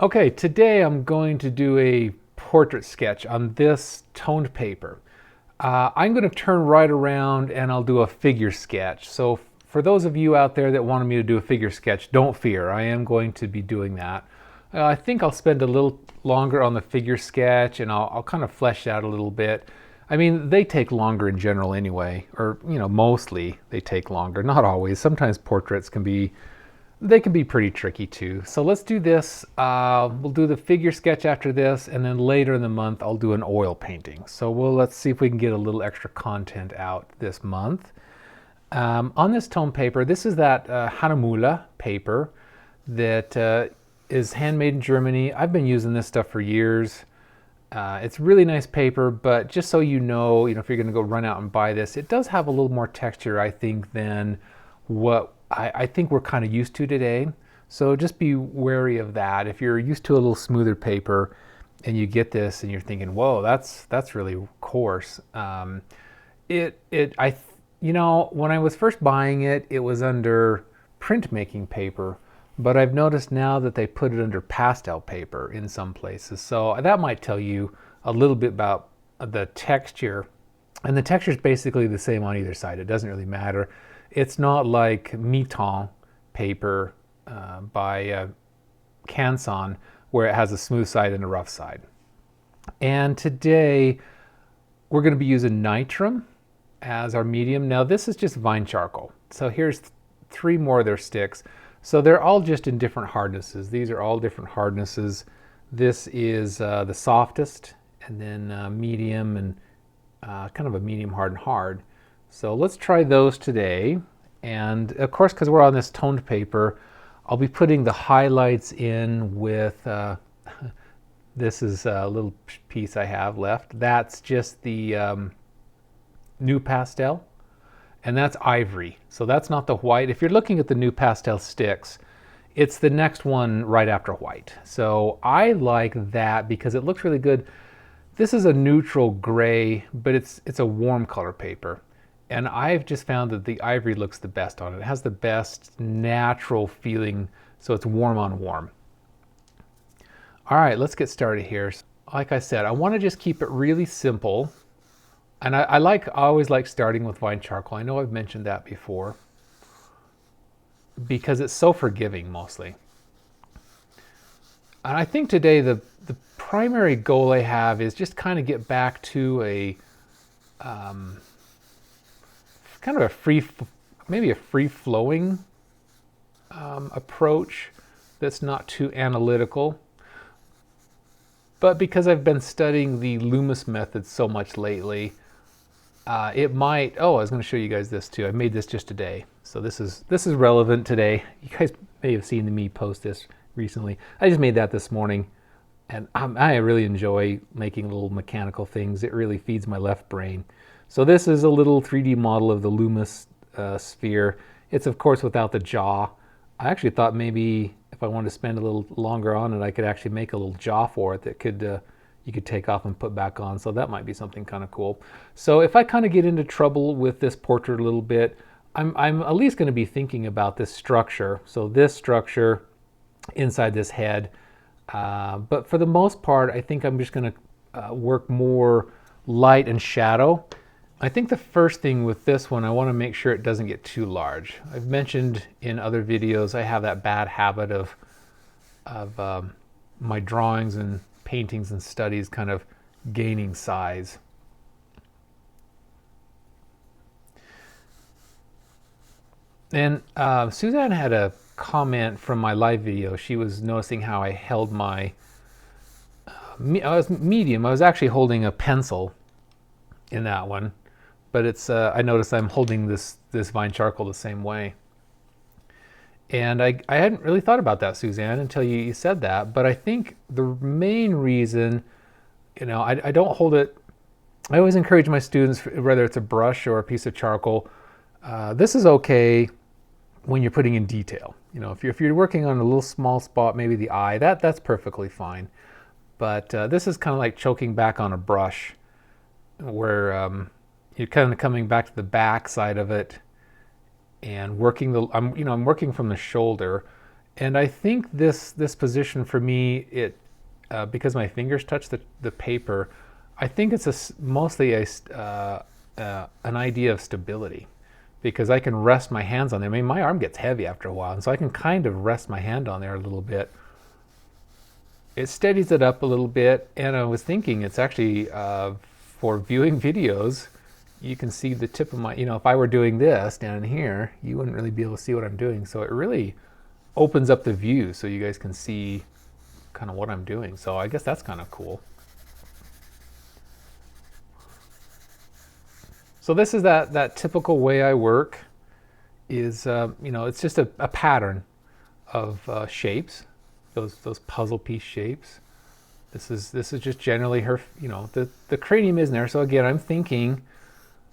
Okay, today I'm going to do a portrait sketch on this toned paper. I'm going to turn right around and I'll do a figure sketch. So for those of you out there that wanted me to do a figure sketch, don't fear, I am going to be doing that. I think I'll spend a little longer on the figure sketch and I'll kind of flesh out a little bit. I mean, they take longer in general anyway, or mostly they take longer, not always. Sometimes portraits can be pretty tricky too. So let's do this. We'll do the figure sketch after this, and then later in the month I'll do an oil painting. So let's see if we can get a little extra content out this month. On this tone paper, this is that Hanamula paper that is handmade in Germany. I've been using this stuff for years. It's really nice paper, but just so you know, if you're going to go run out and buy this, it does have a little more texture, I think, than what I think we're kind of used to today. So just be wary of that. If you're used to a little smoother paper and you get this and you're thinking, whoa, that's really coarse. When I was first buying it, it was under printmaking paper, but I've noticed now that they put it under pastel paper in some places. So that might tell you a little bit about the texture. And the texture is basically the same on either side. It doesn't really matter. It's not like Miton paper by Canson, where it has a smooth side and a rough side. And today we're going to be using nitrum as our medium. Now this is just vine charcoal. So here's 3 more of their sticks. So they're all just in different hardnesses. These are all different hardnesses. This is the softest, and then medium, and kind of a medium hard and hard. So let's try those today. And of course, because we're on this toned paper, I'll be putting the highlights in with, this is a little piece I have left. That's just the new pastel, and that's ivory. So that's not the white. If you're looking at the new pastel sticks, it's the next one right after white. So I like that because it looks really good. This is a neutral gray, but it's a warm color paper. And I've just found that the ivory looks the best on it. It has the best natural feeling, so it's warm on warm. All right, let's get started here. Like I said, I want to just keep it really simple. And I always like starting with vine charcoal. I know I've mentioned that before, because it's so forgiving mostly. And I think today the primary goal I have is just kind of get back to a kind of maybe a free-flowing approach that's not too analytical. But because I've been studying the Loomis method so much lately, it might. Oh, I was going to show you guys this too. I made this just today, so this is relevant today. You guys may have seen me post this recently. I just made that this morning, and I really enjoy making little mechanical things. It really feeds my left brain. So this is a little 3D model of the Loomis sphere. It's of course without the jaw. I actually thought maybe if I wanted to spend a little longer on it, I could actually make a little jaw for it that you could take off and put back on. So that might be something kind of cool. So if I kind of get into trouble with this portrait a little bit, I'm at least going to be thinking about this structure. So this structure inside this head. But for the most part, I think I'm just going to work more light and shadow. I think the first thing with this one, I want to make sure it doesn't get too large. I've mentioned in other videos I have that bad habit of my drawings and paintings and studies kind of gaining size. And Suzanne had a comment from my live video. She was noticing how I held my I was medium. I was actually holding a pencil in that one, but it's I noticed I'm holding this vine charcoal the same way. And I hadn't really thought about that, Suzanne, until you said that. But I think the main reason, I don't hold it. I always encourage my students, whether it's a brush or a piece of charcoal, this is okay when you're putting in detail. If you're working on a little small spot, maybe the eye, that's perfectly fine. But this is kind of like choking back on a brush, where you're kind of coming back to the back side of it and working I'm working from the shoulder, And I think this position for me, because my fingers touch the paper, I think it's mostly an idea of stability, because I can rest my hands on there. I mean, my arm gets heavy after a while, and so I can kind of rest my hand on there a little bit. It steadies it up a little bit, and I was thinking it's actually for viewing videos, you can see the tip of my, if I were doing this down here, you wouldn't really be able to see what I'm doing. So it really opens up the view so you guys can see kind of what I'm doing. So I guess that's kind of cool. So this is that typical way I work is, it's just a pattern of shapes, those puzzle piece shapes. This is just generally her, the cranium is in there. So again, I'm thinking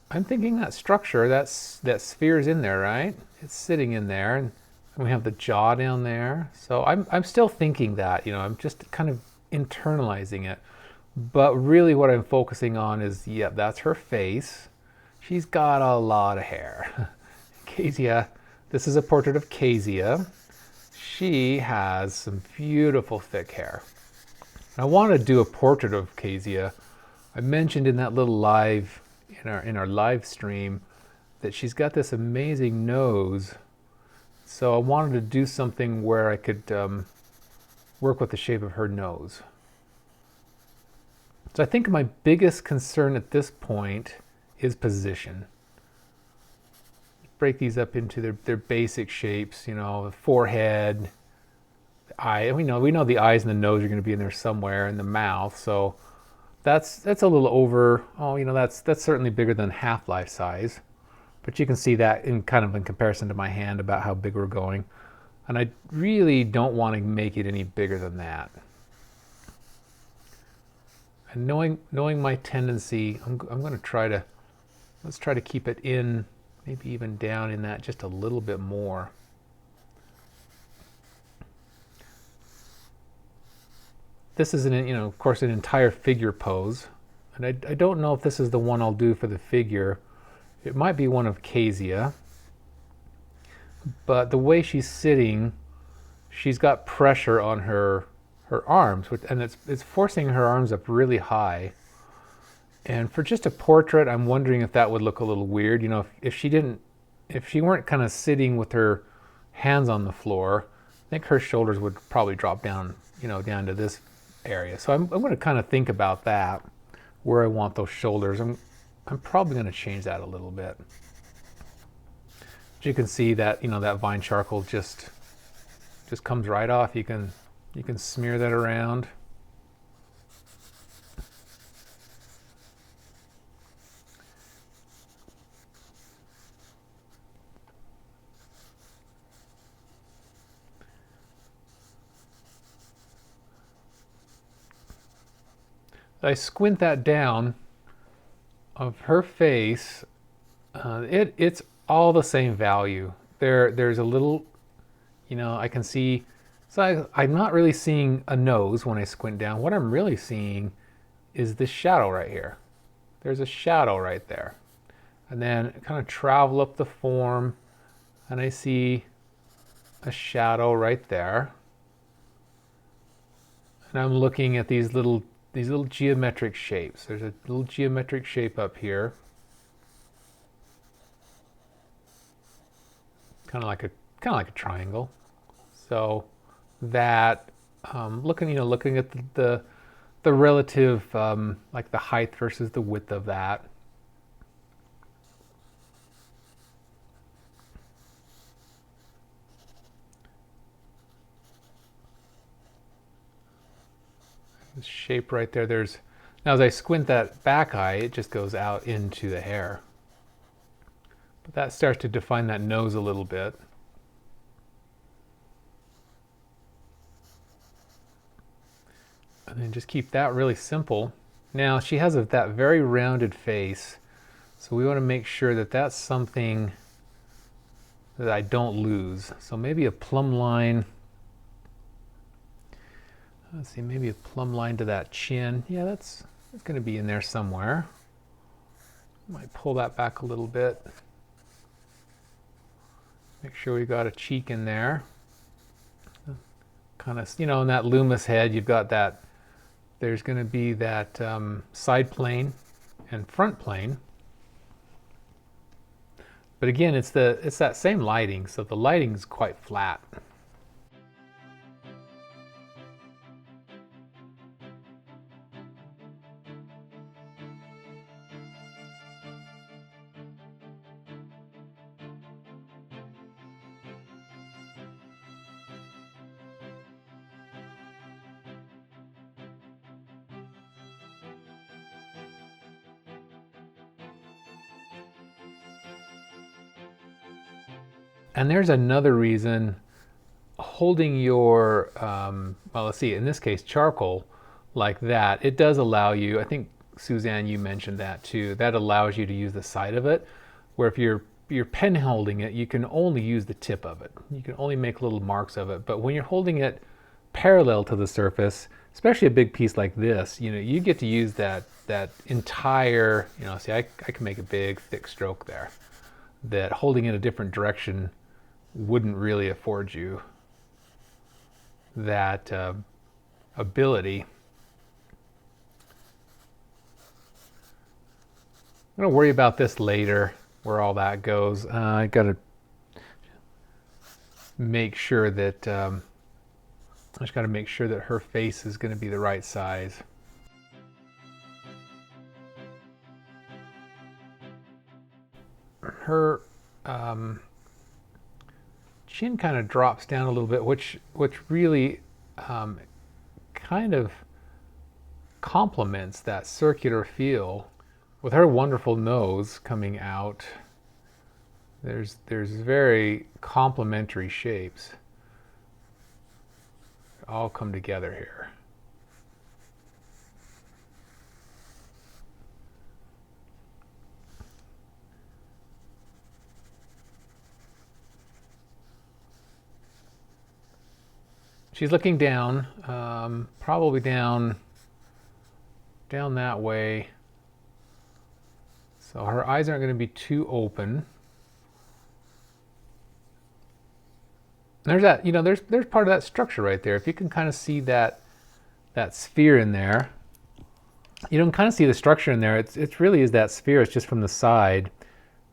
that structure, that sphere is in there, right? It's sitting in there, and we have the jaw down there. So I'm still thinking that, I'm just kind of internalizing it. But really what I'm focusing on is, yeah, that's her face. She's got a lot of hair. Kazia, this is a portrait of Kazia. She has some beautiful thick hair. I want to do a portrait of Kazia. I mentioned in that little live, in our live stream, that she's got this amazing nose. So I wanted to do something where I could work with the shape of her nose. So I think my biggest concern at this point is position. Break these up into their basic shapes, the forehead, the eye. We know the eyes and the nose are going to be in there somewhere, and the mouth. So that's a little over. That's certainly bigger than half-life size. But you can see that in comparison to my hand about how big we're going. And I really don't want to make it any bigger than that. And knowing my tendency, I'm going to let's try to keep it in, maybe even down in that just a little bit more. This is of course, an entire figure pose. And I don't know if this is the one I'll do for the figure. It might be one of Kazia. But the way she's sitting, she's got pressure on her arms, and it's forcing her arms up really high. And for just a portrait, I'm wondering if that would look a little weird. If she weren't kind of sitting with her hands on the floor, I think her shoulders would probably drop down, down to this area. So I'm going to kind of think about that, where I want those shoulders. I'm probably going to change that a little bit. As you can see that, that vine charcoal just comes right off. You can smear that around. I squint that down of her face. It's all the same value. There's a little, I can see. So I'm not really seeing a nose when I squint down. What I'm really seeing is this shadow right here. There's a shadow right there. And then kind of travel up the form, and I see a shadow right there. And I'm looking at these little geometric shapes. There's a little geometric shape up here, kind of like a triangle. So that looking at the relative, like the height versus the width of that. This shape right there. Now as I squint that back eye, it just goes out into the hair. But that starts to define that nose a little bit. And then just keep that really simple. Now she has that very rounded face, so we want to make sure that that's something that I don't lose. So maybe a plumb line. Let's see, maybe a plumb line to that chin. Yeah, that's going to be in there somewhere. Might pull that back a little bit. Make sure we got a cheek in there. kind of, you know, in that Loomis head, you've got that, there's going to be that side plane and front plane. But again, it's that same lighting, so the lighting's quite flat. And there's another reason holding your, well, let's see, in this case, charcoal like that, it does allow you, I think, Suzanne, you mentioned that too, that allows you to use the side of it, where if you're pen holding it, you can only use the tip of it. You can only make little marks of it. But when you're holding it parallel to the surface, especially a big piece like this, you know, you get to use that entire, you know, see, I can make a big, thick stroke there that holding it a different direction wouldn't really afford you that ability. I'm going to worry about this later, where all that goes. I got to make sure that I just got to make sure that her face is going to be the right size. Her chin kind of drops down a little bit, which really kind of complements that circular feel. With her wonderful nose coming out, there's very complementary shapes all come together here. She's looking down, probably down that way. So her eyes aren't going to be too open. There's that, you know, there's part of that structure right there. If you can kind of see that sphere in there, you can kind of see the structure in there. It really is that sphere. It's just from the side.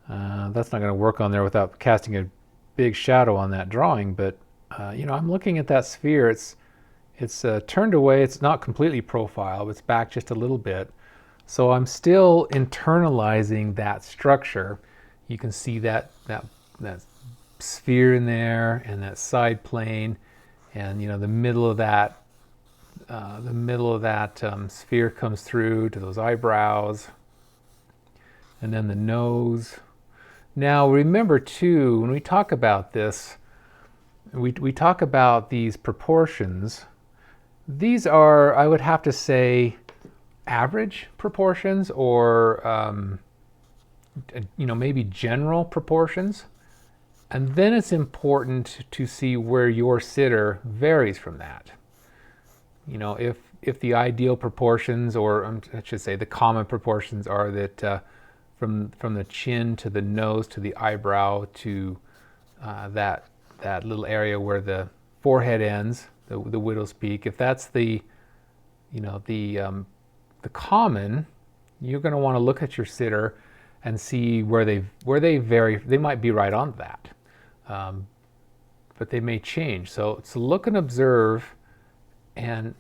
That's not going to work on there without casting a big shadow on that drawing. But you know, I'm looking at that sphere. It's turned away. It's not completely profiled. It's back just a little bit. So I'm still internalizing that structure. You can see that sphere in there, and that side plane, and you know, the middle of that sphere comes through to those eyebrows, and then the nose. Now remember too, when we talk about this, we talk about these proportions. These are, I would have to say, average proportions, or you know, maybe general proportions. And then it's important to see where your sitter varies from that. You know, if the ideal proportions, or I should say the common proportions, are that from the chin to the nose to the eyebrow to that little area where the forehead ends, the widow's peak, if that's the, you know, the common, you're going to want to look at your sitter and see where they vary. They might be right on that, but they may change. So look and observe, and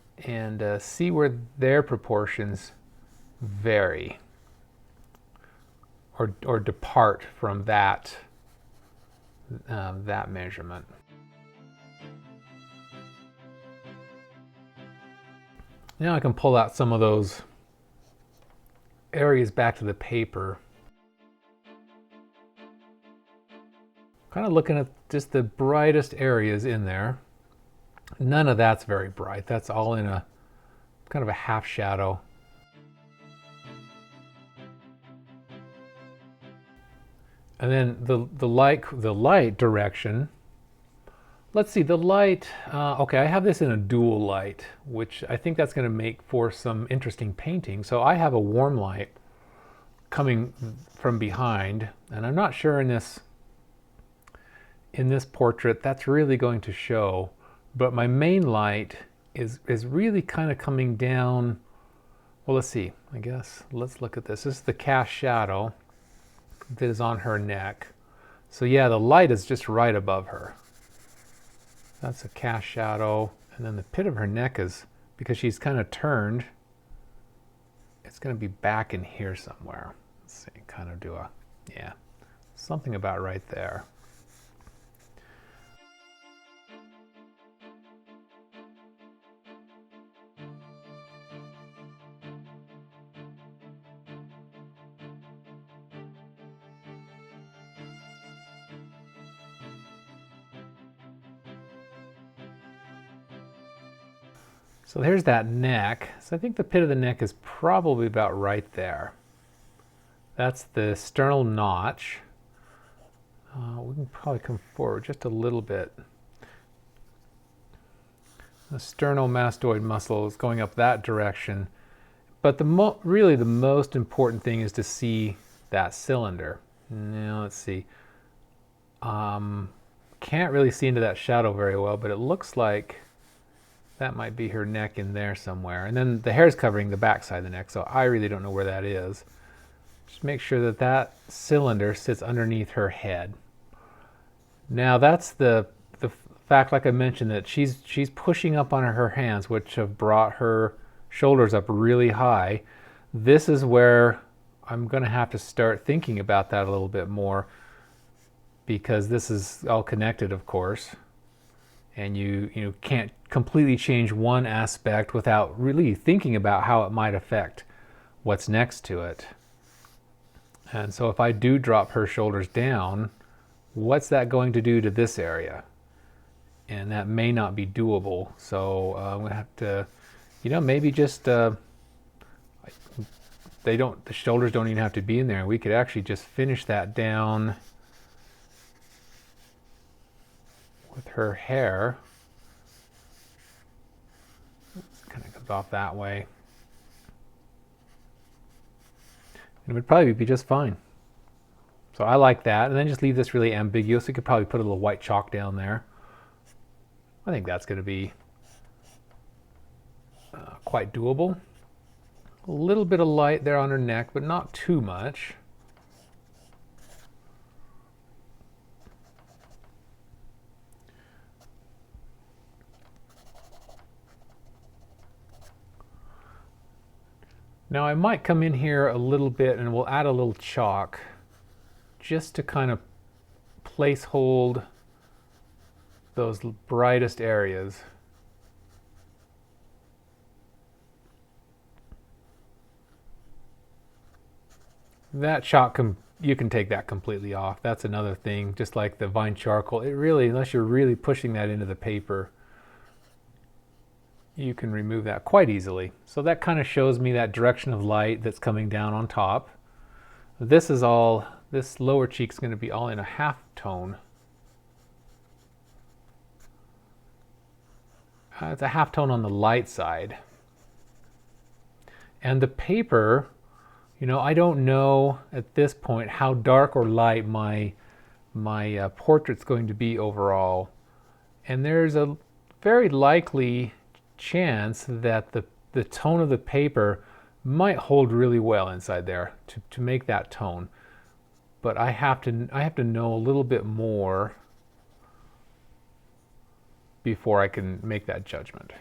see where their proportions vary or depart from that measurement. Now I can pull out some of those areas back to the paper. Kind of looking at just the brightest areas in there. None of that's very bright. That's all in a kind of a half shadow. And then the light direction. Let's see, the light, okay, I have this in a dual light, which I think that's going to make for some interesting painting. So I have a warm light coming from behind, and I'm not sure in this portrait that's really going to show, But my main light is really kind of coming down. Well, let's see. I guess let's look at this. This is the cast shadow that is on her neck. So yeah, the light is just right above her. That's a cast shadow. And then the pit of her neck is, because she's kind of turned, it's going to be back in here somewhere. Let's see, kind of do a, yeah, something about right there. So there's that neck. So I think the pit of the neck is probably about right there. That's the sternal notch. We can probably come forward just a little bit. The sternal-mastoid muscle is going up that direction. But really the most important thing is to see that cylinder. Now let's see. Can't really see into that shadow very well, but it looks like that might be her neck in there somewhere. And then the hair is covering the back side of the neck, so I really don't know where that is. Just make sure that that cylinder sits underneath her head. Now that's the fact, like I mentioned, that she's pushing up on her hands, which have brought her shoulders up really high. This is where I'm going to have to start thinking about that a little bit more, because this is all connected, of course. And you can't completely change one aspect without really thinking about how it might affect what's next to it. And so if I do drop her shoulders down, what's that going to do to this area? And that may not be doable. So I'm going to have to, maybe just, the shoulders don't even have to be in there. We could actually just finish that down with her hair. It kind of comes off that way. It would probably be just fine. So I like that. And then just leave this really ambiguous. You could probably put a little white chalk down there. I think that's going to be quite doable. A little bit of light there on her neck, but not too much. Now I might come in here a little bit and we'll add a little chalk just to kind of place hold those brightest areas. That chalk, you can take that completely off. That's another thing, just like the vine charcoal. It really, unless you're really pushing that into the paper, you can remove that quite easily. So that kind of shows me that direction of light that's coming down on top. This lower cheek's going to be all in a half tone. It's a half tone on the light side. And the paper, I don't know at this point how dark or light my portrait's going to be overall. And there's a very likely chance that the tone of the paper might hold really well inside there to make that tone. But I have to know a little bit more before I can make that judgment.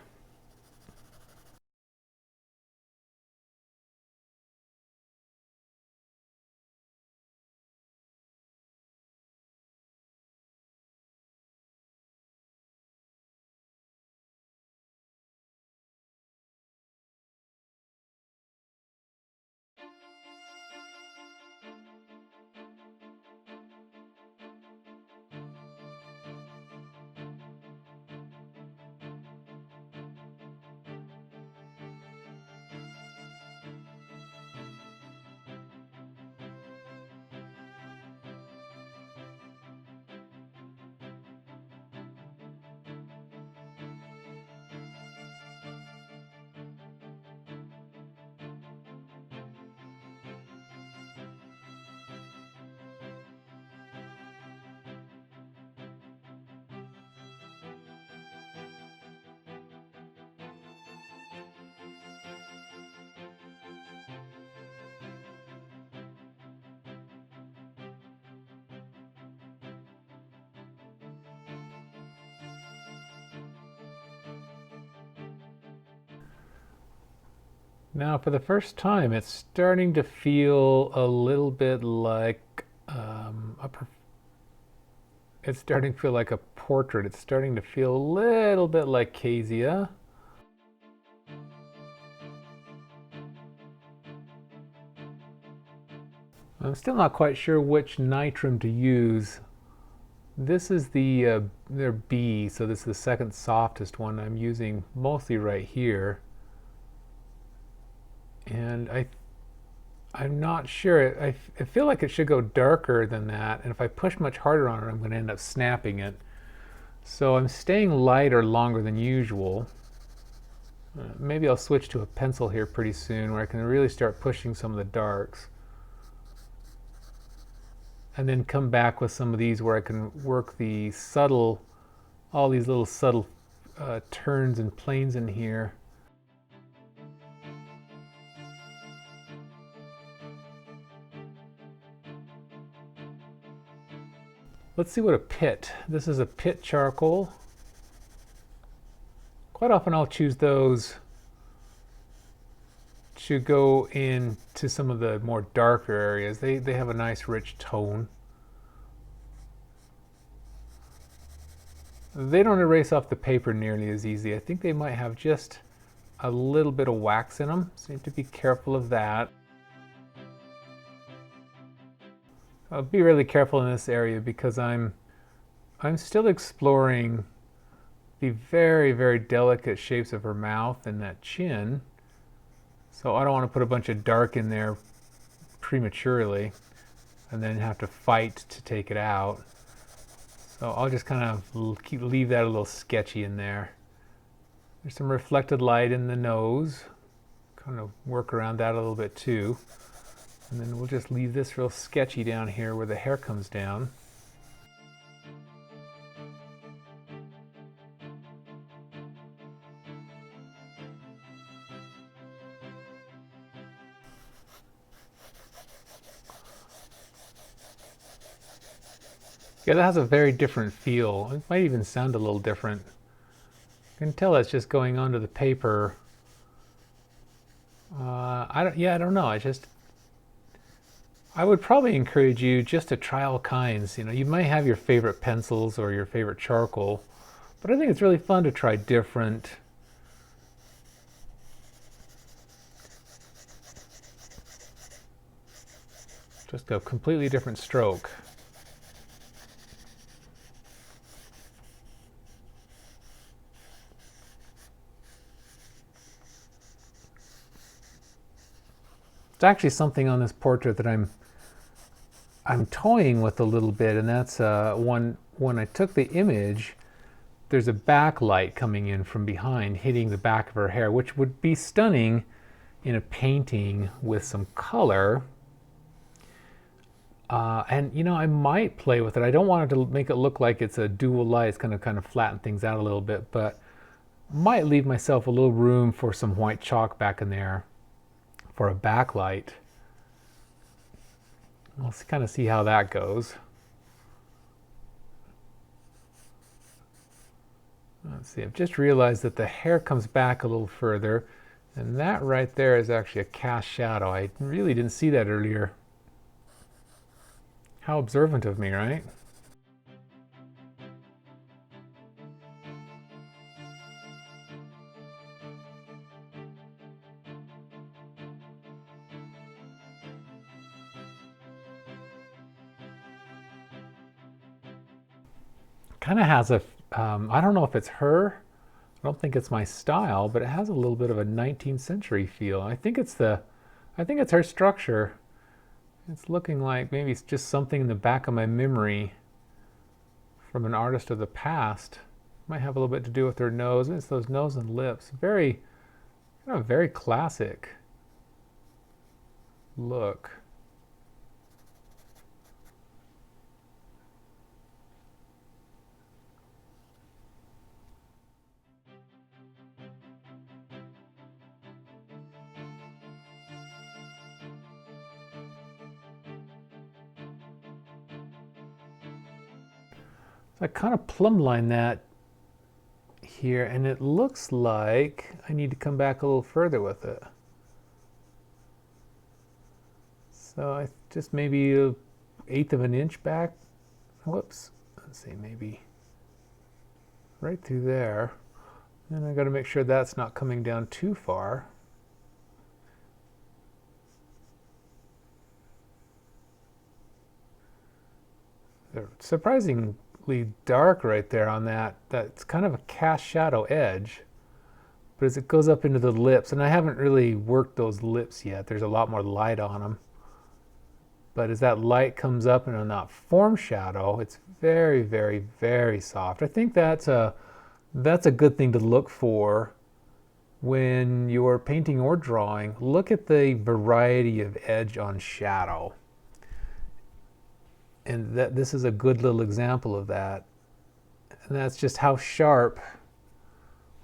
Now, for the first time, it's starting to feel a little bit like it's starting to feel like a portrait. It's starting to feel a little bit like Kazia. I'm still not quite sure which nitrum to use. This is their B, so this is the second softest one I'm using mostly right here. And I'm not sure. I feel like it should go darker than that, and if I push much harder on it, I'm going to end up snapping it. So I'm staying lighter longer than usual. Maybe I'll switch to a pencil here pretty soon where I can really start pushing some of the darks. And then come back with some of these where I can work the subtle, all these little subtle turns and planes in here. Let's see what a pit. This is a pit charcoal. Quite often I'll choose those to go into some of the more darker areas. They have a nice rich tone. They don't erase off the paper nearly as easy. I think they might have just a little bit of wax in them, so you have to be careful of that. I'll be really careful in this area because I'm still exploring the very, very delicate shapes of her mouth and that chin. So I don't want to put a bunch of dark in there prematurely and then have to fight to take it out. So I'll just kind of leave that a little sketchy in there. There's some reflected light in the nose. Kind of work around that a little bit too. And then we'll just leave this real sketchy down here where the hair comes down. Yeah, that has a very different feel. It might even sound a little different. You can tell it's just going onto the paper. I don't know. I would probably encourage you just to try all kinds. You know, you might have your favorite pencils or your favorite charcoal, but I think it's really fun to try different. Just a completely different stroke. It's actually something on this portrait that I'm toying with a little bit, and that's when I took the image, there's a backlight coming in from behind hitting the back of her hair, which would be stunning in a painting with some color. And you know, I might play with it. I don't want it to make it look like it's a dual light. It's going to kind of flatten things out a little bit, but might leave myself a little room for some white chalk back in there for a backlight. Let's kind of see how that goes. Let's see, I've just realized that the hair comes back a little further, and that right there is actually a cast shadow. I really didn't see that earlier. How observant of me, right? Kind of has a, I don't know if it's her. I don't think it's my style, but it has a little bit of a 19th century feel. I think it's her structure. It's looking like maybe it's just something in the back of my memory from an artist of the past. Might have a little bit to do with her nose. It's those nose and lips. Very, kind of very classic look. So I kind of plumb line that here, and it looks like I need to come back a little further with it. So I just maybe an eighth of an inch back. Whoops. Let's see, maybe right through there. And I got to make sure that's not coming down too far. They're surprisingly dark right there on that. That's kind of a cast shadow edge. But as it goes up into the lips, and I haven't really worked those lips yet, there's a lot more light on them. But as that light comes up and on that form shadow, it's very, very, very soft. I think that's a good thing to look for when you're painting or drawing. Look at the variety of edge on shadow. And this is a good little example of that. And that's just how sharp.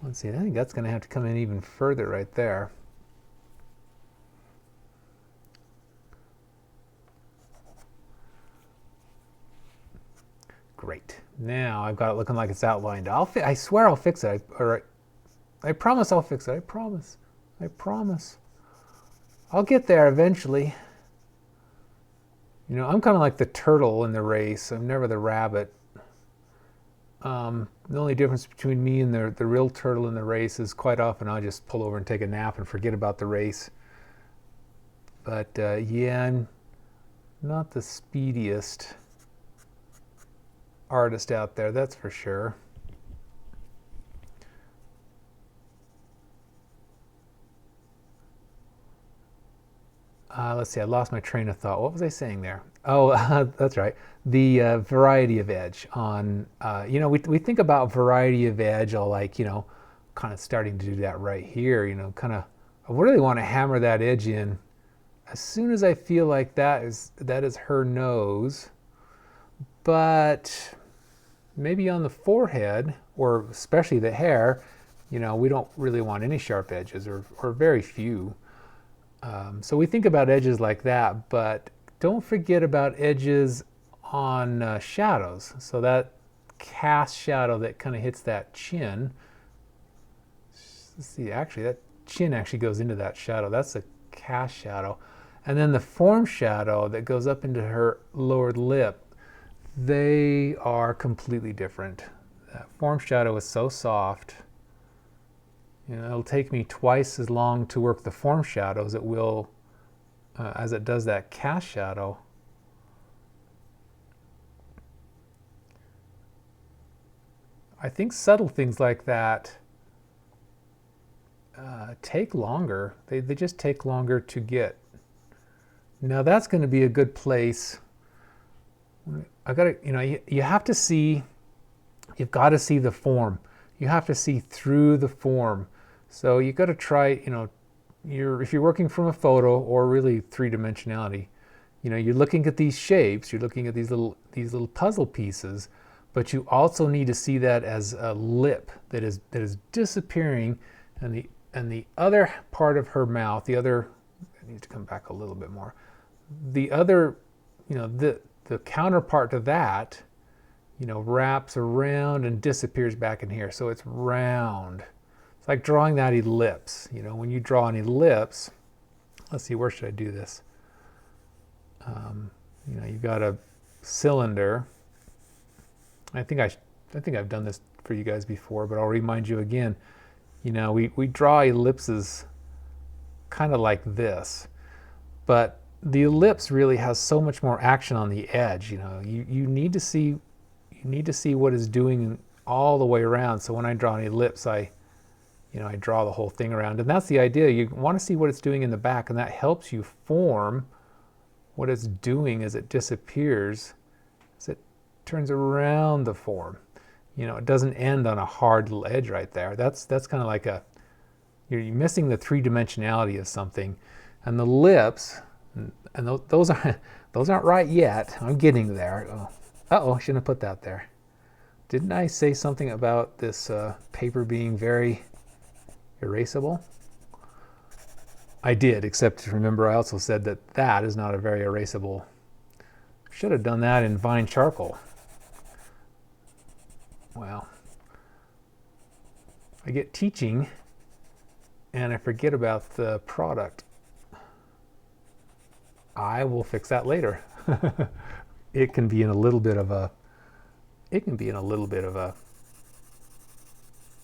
Let's see, I think that's going to have to come in even further right there. Great. Now I've got it looking like it's outlined. I swear I'll fix it. I promise I'll fix it. I promise. I promise. I'll get there eventually. You know, I'm kind of like the turtle in the race. I'm never the rabbit. The only difference between me and the real turtle in the race is quite often I'll just pull over and take a nap and forget about the race. But yeah, I'm not the speediest artist out there, that's for sure. Let's see, I lost my train of thought. What was I saying there? Oh, that's right. The variety of edge on, you know, we think about variety of edge, all like, you know, kind of starting to do that right here, you know, kind of, I really want to hammer that edge in as soon as I feel like that is her nose. But maybe on the forehead, or especially the hair, you know, we don't really want any sharp edges, or very few. So we think about edges like that, but don't forget about edges on shadows. So that cast shadow that kind of hits that chin. Let's see, actually, that chin actually goes into that shadow. That's a cast shadow. And then the form shadow that goes up into her lower lip, they are completely different. That form shadow is so soft. You know, it'll take me twice as long to work the form shadow as it will, as it does that cast shadow. I think subtle things like that take longer. They just take longer to get. Now that's going to be a good place. I got to, you know, you have to see, you've got to see the form. You have to see through the form. So you got to try, you know, if you're working from a photo or really three-dimensionality, you know, you're looking at these shapes, you're looking at these little puzzle pieces, but you also need to see that as a lip that is disappearing, and the other part of her mouth, the other, I need to come back a little bit more. The other, you know, the counterpart to that, you know, wraps around and disappears back in here. So it's round. It's like drawing that ellipse. You know, when you draw an ellipse, let's see, where should I do this? You know, you've got a cylinder. I think I've done this for you guys before, but I'll remind you again. You know, we draw ellipses kind of like this, but the ellipse really has so much more action on the edge. You know, you need to see what it's doing all the way around. So when I draw an ellipse, I draw the whole thing around, and that's the idea. You want to see what it's doing in the back, and that helps you form what it's doing as it disappears, as it turns around the form. You know, it doesn't end on a hard little edge right there. That's kind of like you're missing the three-dimensionality of something, and the lips, and those aren't right yet. I'm getting there. Uh-oh, I shouldn't have put that there. Didn't I say something about this paper being very erasable? I did, except remember I also said that is not a very erasable. Should have done that in Vine charcoal. Well, I get teaching and I forget about the product. I will fix that later. It can be in a little bit of a, it can be in a little bit of a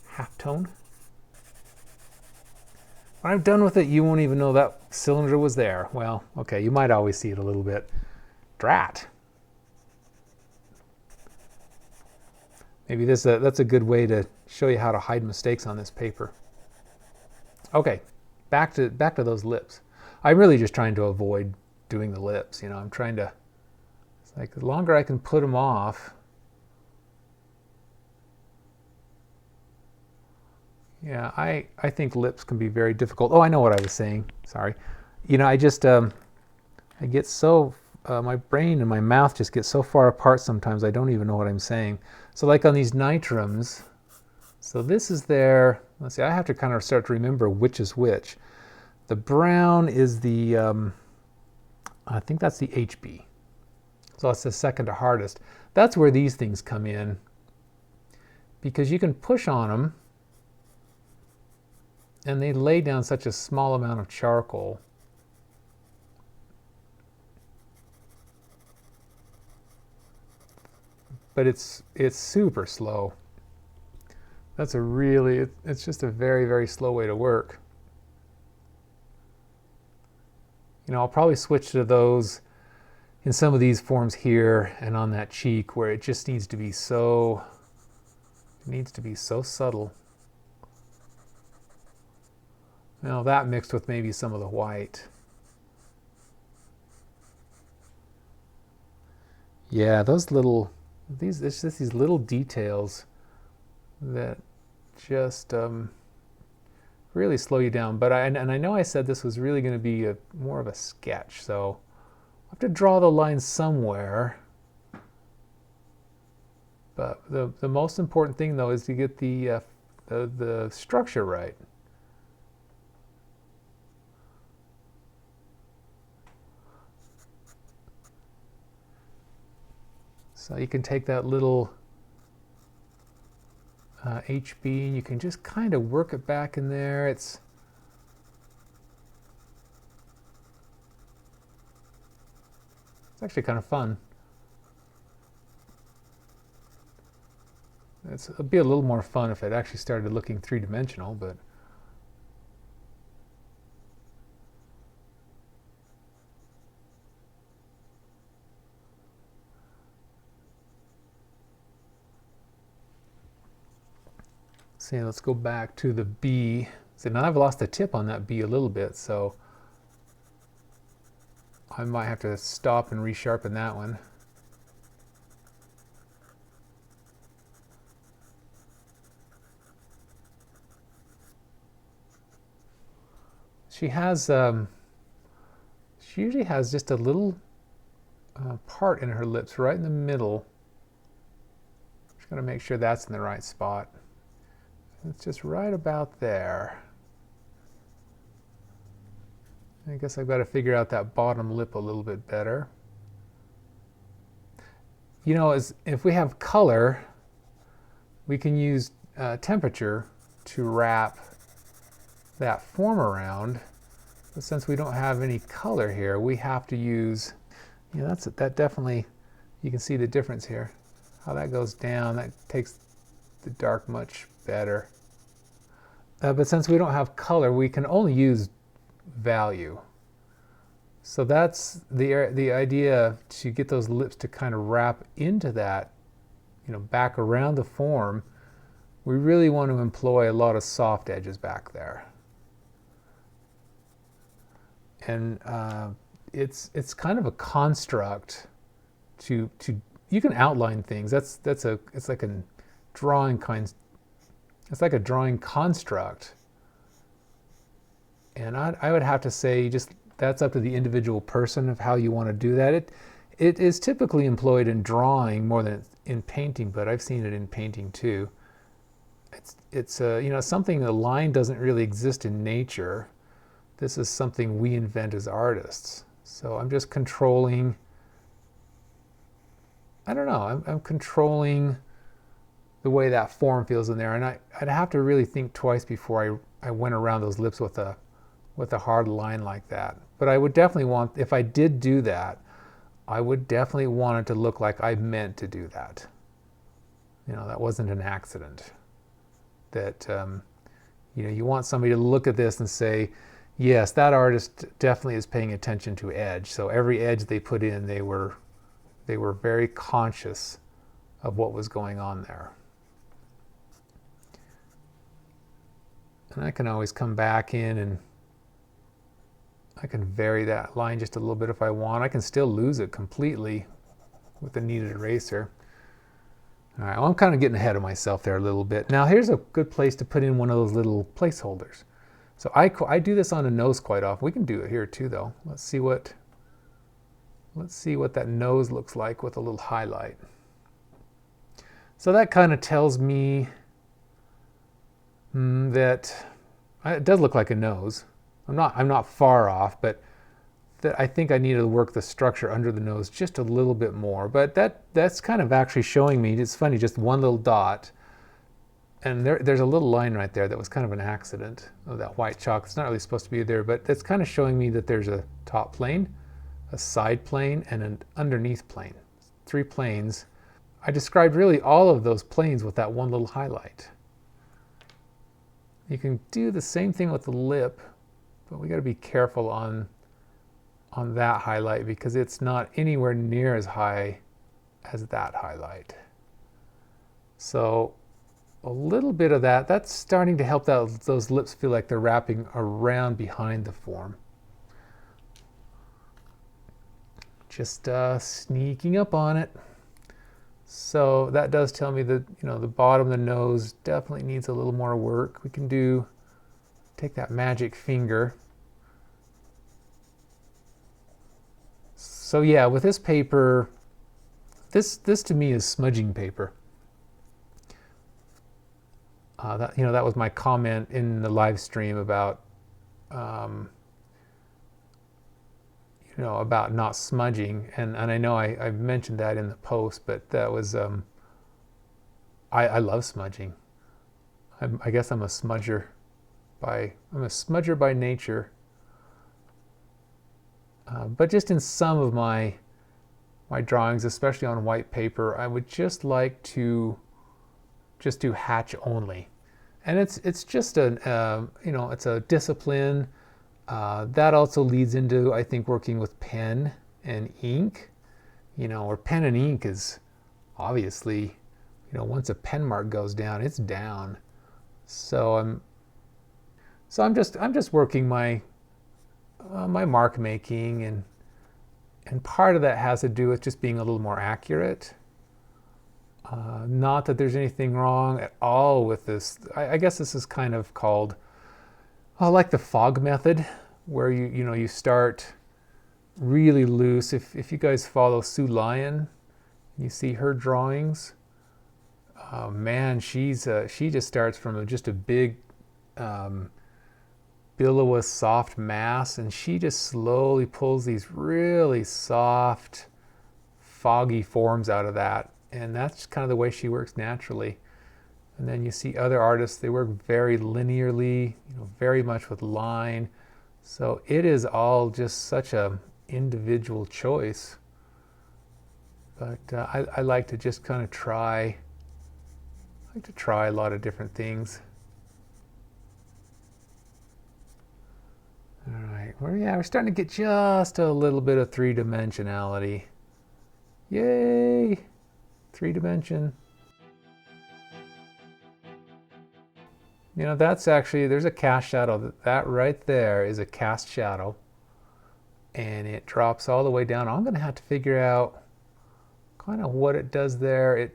half tone. When I'm done with it, you won't even know that cylinder was there. Well, okay, you might always see it a little bit. Drat. Maybe that's a good way to show you how to hide mistakes on this paper. Okay, back to those lips. I'm really just trying to avoid doing the lips. You know, I'm trying to, it's like the longer I can put them off. Yeah, I think lips can be very difficult. Oh, I know what I was saying. Sorry. You know, I just, I get so, my brain and my mouth just get so far apart sometimes I don't even know what I'm saying. So like on these nitrums, so this is their, let's see, I have to kind of start to remember which is which. The brown is the, I think that's the HB. So that's the second to hardest. That's where these things come in, because you can push on them and they lay down such a small amount of charcoal. But it's super slow. That's a really, it's just a very, very slow way to work. You know, I'll probably switch to those in some of these forms here and on that cheek where it just needs to be so, it needs to be so subtle. Now that mixed with maybe some of the white. Yeah, those little, it's just these little details that just really slow you down. But I know I said this was really going to be more of a sketch, so I have to draw the line somewhere. But the most important thing though is to get the structure right. So you can take that little HB and you can just kind of work it back in there. It's actually kind of fun. It'd be a little more fun if it actually started looking three-dimensional, but see, let's go back to the B. So now I've lost the tip on that B a little bit, so I might have to stop and resharpen that one. She has, she usually has just a little part in her lips right in the middle. Just gotta make sure that's in the right spot. It's just right about there. I guess I've got to figure out that bottom lip a little bit better. You know, if we have color, we can use temperature to wrap that form around. But since we don't have any color here, we have to use, you know, that definitely, you can see the difference here. How that goes down, that takes the dark much better. But since we don't have color, we can only use value. So that's the idea, to get those lips to kind of wrap into that, you know, back around the form. We really want to employ a lot of soft edges back there. And it's kind of a construct to you can outline things. It's like a drawing it's like a drawing construct. And I would have to say, just that's up to the individual person of how you want to do that. It is typically employed in drawing more than in painting, but I've seen it in painting too. It's you know, something, a line doesn't really exist in nature. This is something we invent as artists. So I'm just controlling, I don't know, I'm controlling the way that form feels in there. And I'd have to really think twice before I went around those lips with a hard line like that. But I would definitely want, if I did do that, I would definitely want it to look like I meant to do that. You know, that wasn't an accident. That, you know, you want somebody to look at this and say, yes, that artist definitely is paying attention to edge. So every edge they put in, they were very conscious of what was going on there. And I can always come back in and I can vary that line just a little bit if I want. I can still lose it completely with the kneaded eraser. All right, well, I'm kind of getting ahead of myself there a little bit. Now here's a good place to put in one of those little placeholders. So I do this on a nose quite often. We can do it here too though. Let's see what that nose looks like with a little highlight. So that kind of tells me that it does look like a nose. I'm not far off, but that I think I need to work the structure under the nose just a little bit more. But that's kind of actually showing me, it's funny, just one little dot. And there's a little line right there that was kind of an accident of that white chalk. It's not really supposed to be there, but it's kind of showing me that there's a top plane, a side plane, and an underneath plane. 3 planes. I described really all of those planes with that one little highlight. You can do the same thing with the lip, but we got to be careful on that highlight because it's not anywhere near as high as that highlight. So a little bit of that's starting to help those lips feel like they're wrapping around behind the form. Just sneaking up on it. So that does tell me that, you know, the bottom of the nose definitely needs a little more work. We can take that magic finger. So yeah, with this paper, this to me is smudging paper. That was my comment in the live stream about, about not smudging, and I know I mentioned that in the post, but that was, I love smudging. I guess I'm a smudger by nature. But just in some of my drawings, especially on white paper, I would just like to just do hatch only, and it's just it's a discipline that also leads into, I think, working with pen and ink. Where pen and ink is obviously, once a pen mark goes down, it's down. So I'm just working my mark making, and part of that has to do with just being a little more accurate. Not that there's anything wrong at all with this. I guess this is kind of called, like the fog method, where you start really loose. If you guys follow Sue Lyon, you see her drawings. Man, she just starts from just a big billowy soft mass, and she just slowly pulls these really soft, foggy forms out of that. And that's kind of the way she works naturally. And then you see other artists, they work very linearly, very much with line. So it is all just such a individual choice. But I like to just kind of try a lot of different things. All right, we're starting to get just a little bit of three-dimensionality. Yay! 3-dimension. That's actually, there's a cast shadow. That right there is a cast shadow, and it drops all the way down. I'm going to have to figure out kind of what it does there.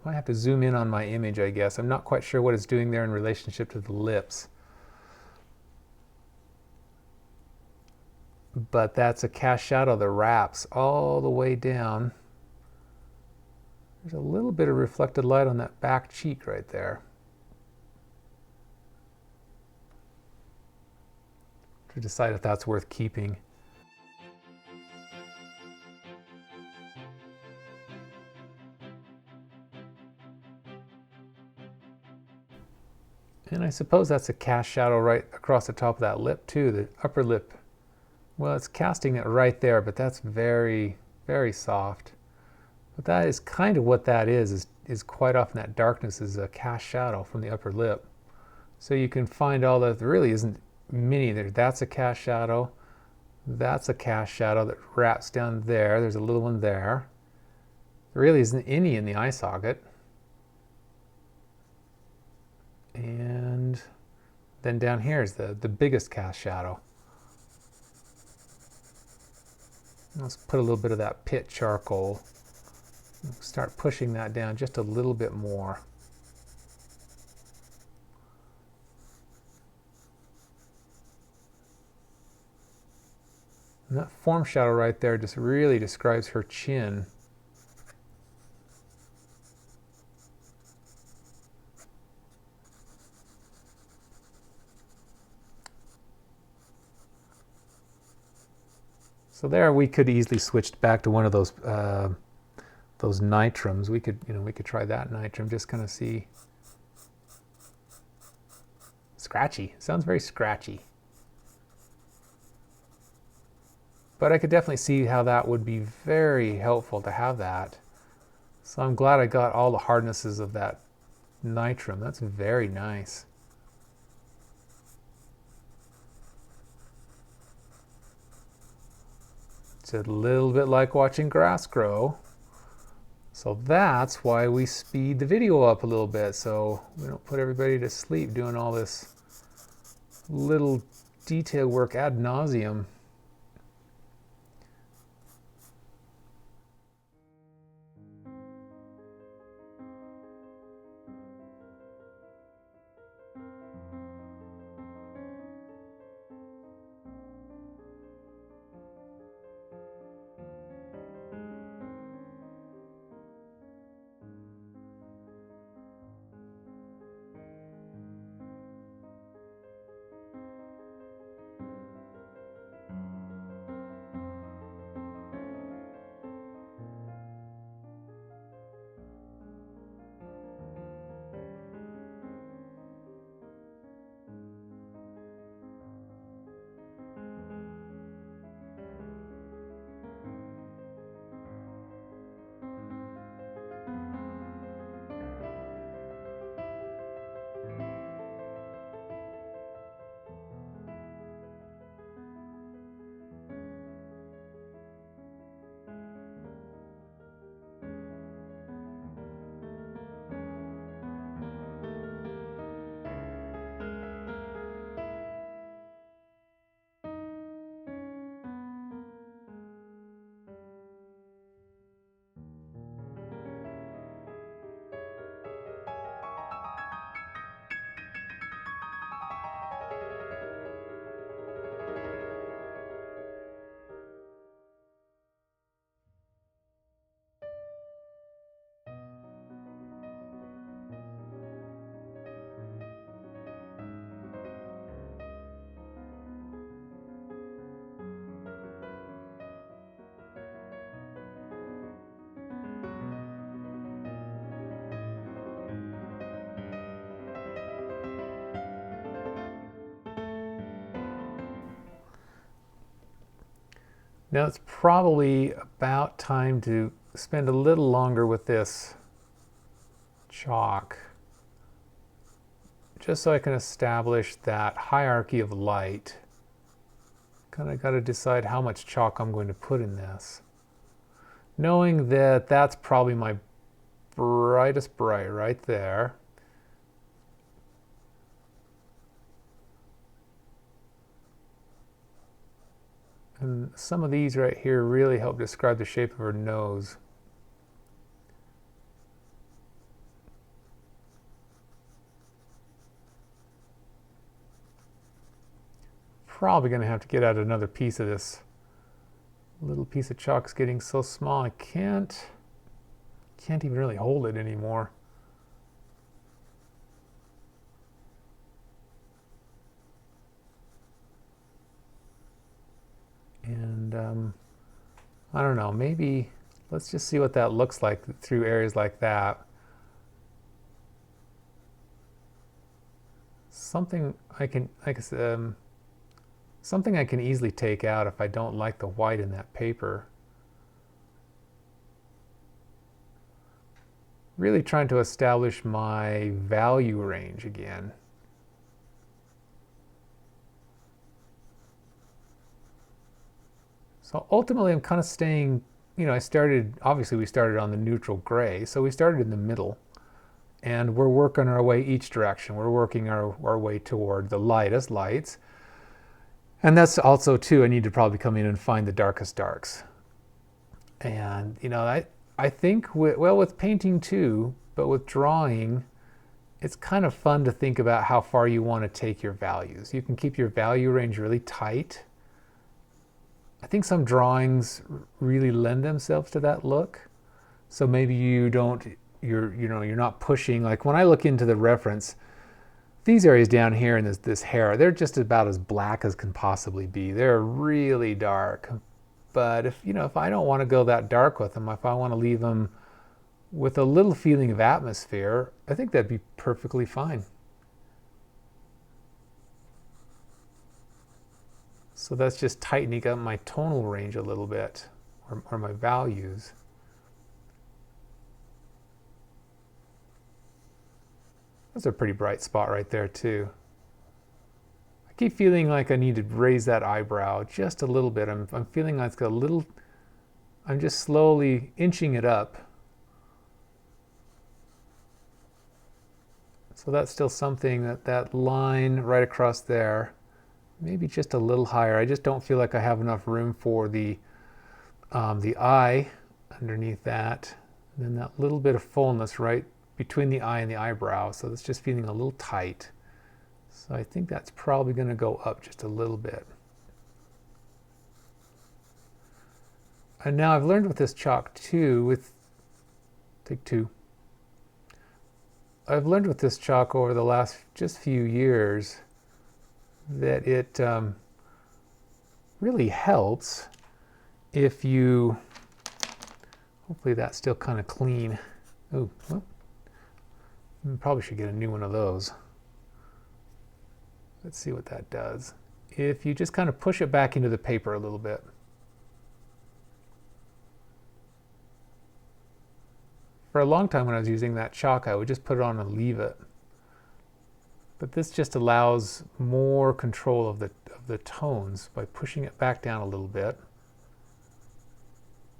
I have to zoom in on my image, I guess. I'm not quite sure what it's doing there in relationship to the lips. But that's a cast shadow that wraps all the way down. There's a little bit of reflected light on that back cheek right there. To decide if that's worth keeping. And I suppose that's a cast shadow right across the top of that lip too, the upper lip. Well, it's casting it right there, but that's very, very soft. But that is kind of what that is quite often that darkness is a cast shadow from the upper lip. So you can find all that, there really isn't many there. That's a cast shadow. That's a cast shadow that wraps down there. There's a little one there. There really isn't any in the eye socket. And then down here is the biggest cast shadow. Let's put a little bit of that pit charcoal. Start pushing that down just a little bit more. And that form shadow right there just really describes her chin. So there we could easily switch back to one of those nitrums. We could try that nitrum, just kind of see. Scratchy. Sounds very scratchy. But I could definitely see how that would be very helpful to have that. So I'm glad I got all the hardnesses of that nitrum. That's very nice. It's a little bit like watching grass grow. So that's why we speed the video up a little bit, so we don't put everybody to sleep doing all this little detail work ad nauseum. Now it's probably about time to spend a little longer with this chalk, just so I can establish that hierarchy of light. Kind of got to decide how much chalk I'm going to put in this, knowing that that's probably my brightest bright right there. And some of these right here really help describe the shape of her nose. Probably going to have to get out another piece of this. Little piece of chalk's getting so small I can't even really hold it anymore. And I don't know, maybe let's just see what that looks like through areas like that. something something I can easily take out if I don't like the white in that paper. Really trying to establish my value range again. So ultimately I'm kind of staying, obviously we started on the neutral gray, so we started in the middle. And we're working our way each direction. We're working our way toward the lightest lights. And that's also, too, I need to probably come in and find the darkest darks. And, I think, with painting, too, but with drawing, it's kind of fun to think about how far you want to take your values. You can keep your value range really tight. I think some drawings really lend themselves to that look. So maybe you're not pushing. Like when I look into the reference, these areas down here in this hair, they're just about as black as can possibly be. They're really dark. But if I don't want to go that dark with them, if I want to leave them with a little feeling of atmosphere, I think that'd be perfectly fine. So that's just tightening up my tonal range a little bit, or my values. That's a pretty bright spot right there too. I keep feeling like I need to raise that eyebrow just a little bit. I'm feeling like it's a little, I'm just slowly inching it up. So that's still something, that line right across there, maybe just a little higher. I just don't feel like I have enough room for the eye underneath that. And then that little bit of fullness right between the eye and the eyebrow, so it's just feeling a little tight. So I think that's probably going to go up just a little bit. And now I've learned with this chalk too, take two. I've learned with this chalk over the last just few years that it really helps if you, hopefully that's still kind of clean. Oh, well. Probably should get a new one of those. Let's see what that does. If you just kind of push it back into the paper a little bit. For a long time when I was using that chalk, I would just put it on and leave it. But this just allows more control of the tones by pushing it back down a little bit.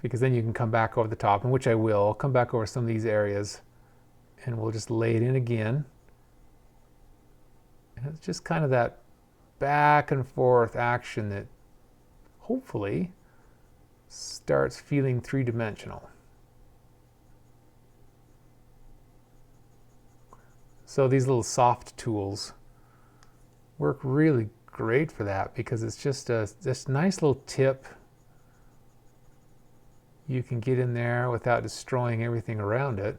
Because then you can come back over the top, and which I will. I'll come back over some of these areas and we'll just lay it in again. And it's just kind of that back and forth action that hopefully starts feeling three-dimensional. So these little soft tools work really great for that because it's just this nice little tip you can get in there without destroying everything around it.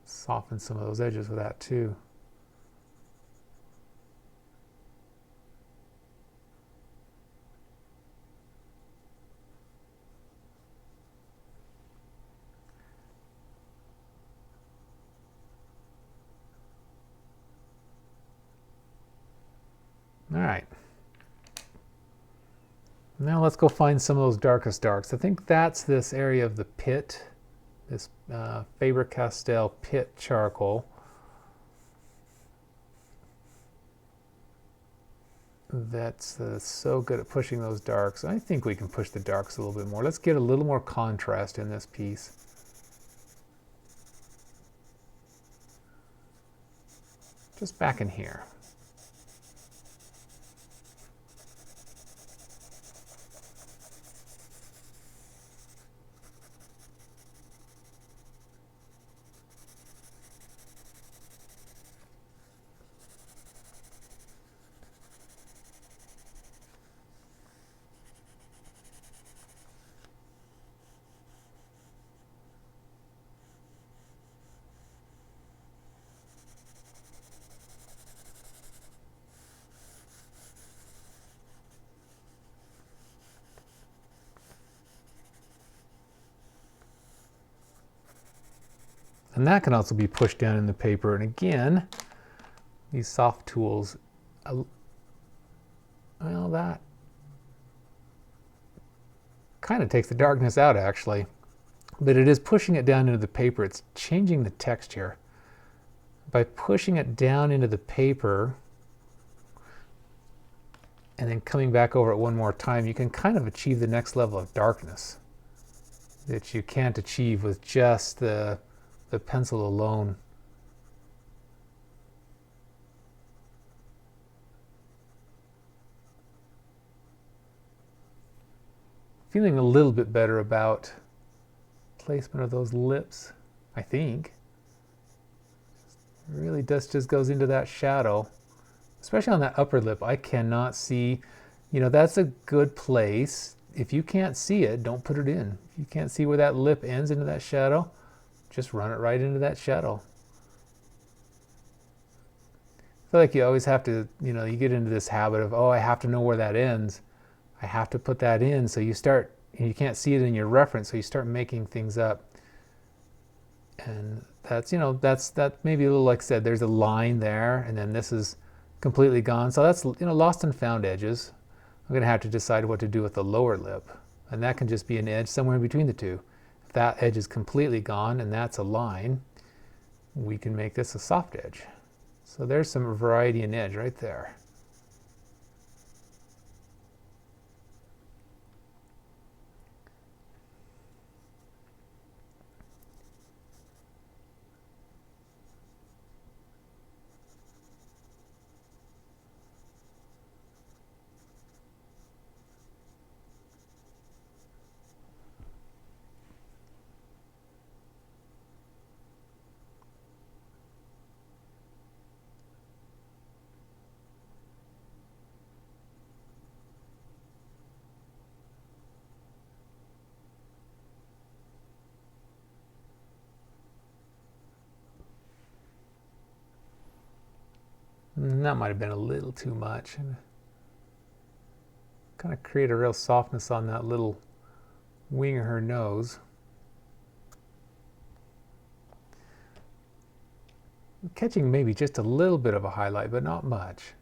Soften some of those edges with that too. All right. Now let's go find some of those darkest darks. I think that's this area of the pit, this Faber-Castell pit charcoal. That's so good at pushing those darks. I think we can push the darks a little bit more. Let's get a little more contrast in this piece. Just back in here. And that can also be pushed down in the paper. And again, these soft tools, well, that kind of takes the darkness out actually, but it is pushing it down into the paper. It's changing the texture. By pushing it down into the paper and then coming back over it one more time, you can kind of achieve the next level of darkness that you can't achieve with just the pencil alone. Feeling a little bit better about placement of those lips, I think. Really just goes into that shadow, especially on that upper lip. I cannot see, that's a good place. If you can't see it, don't put it in. If you can't see where that lip ends into that shadow, just run it right into that shadow. I feel like you always have to, you get into this habit of, oh, I have to know where that ends. I have to put that in. So you start, you can't see it in your reference, so you start making things up. And that's, that maybe a little, like I said, there's a line there, and then this is completely gone. So that's, lost and found edges. I'm going to have to decide what to do with the lower lip. And that can just be an edge somewhere in between the two. If that edge is completely gone and that's a line, we can make this a soft edge. So there's some variety in edge right there. That might have been a little too much. Kind of create a real softness on that little wing of her nose. I'm catching maybe just a little bit of a highlight, but not much.